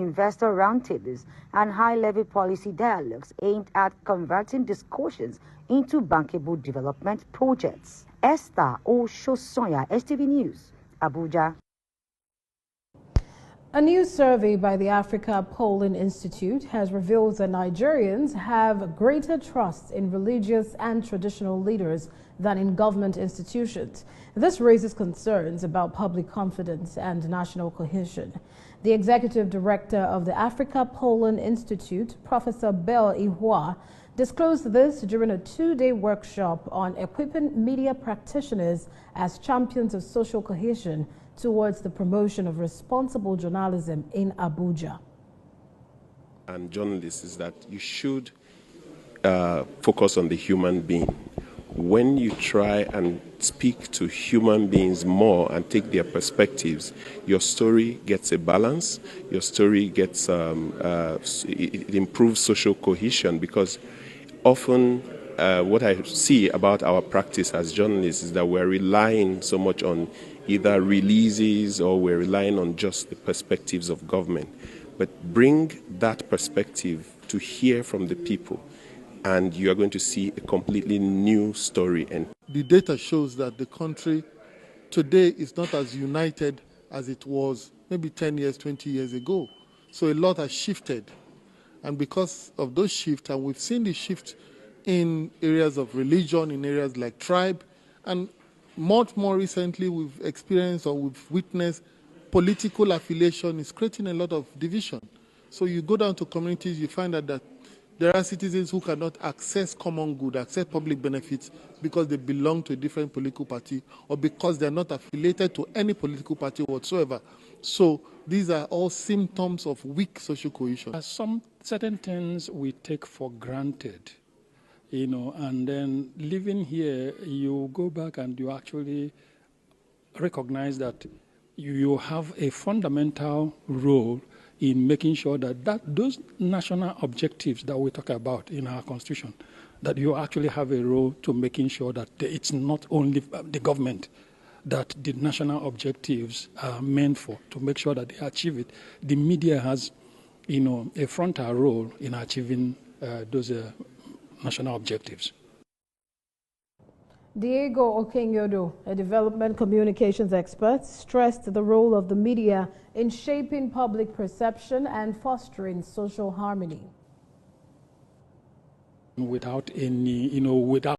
investor roundtables and high-level policy dialogues aimed at converting discussions into bankable development projects. Esther Oshosonya, STV News, Abuja. A new survey by the Africa Polling Institute has revealed that Nigerians have greater trust in religious and traditional leaders than in government institutions. This raises concerns about public confidence and national cohesion. The executive director of the Africa Polling Institute, Professor Bell Ihua, disclosed this during a two-day workshop on equipping media practitioners as champions of social cohesion towards the promotion of responsible journalism in Abuja. And journalists is that you should focus on the human being. When you try and speak to human beings more and take their perspectives, your story gets a balance, your story gets, it improves social cohesion, because often what I see about our practice as journalists is that we're relying so much on either releases or we're relying on just the perspectives of government. But bring that perspective to hear from the people, and you are going to see a completely new story. And the data shows that the country today is not as united as it was maybe 10 years, 20 years ago. So a lot has shifted. And because of those shifts, and we've seen the shift in areas of religion, in areas like tribe, and much more recently we've experienced or we've witnessed political affiliation is creating a lot of division. So you go down to communities, you find out that there are citizens who cannot access common good, access public benefits because they belong to a different political party or because they're not affiliated to any political party whatsoever. So these are all symptoms of weak social cohesion. Some certain things we take for granted, and then living here, you go back and you actually recognize that you have a fundamental role in making sure that those national objectives that we talk about in our constitution, that you actually have a role to making sure that it's not only the government that the national objectives are meant for, to make sure that they achieve it. The media has, a frontal role in achieving those national objectives. Diego Okenyodo, a development communications expert, stressed the role of the media in shaping public perception and fostering social harmony. Without any, without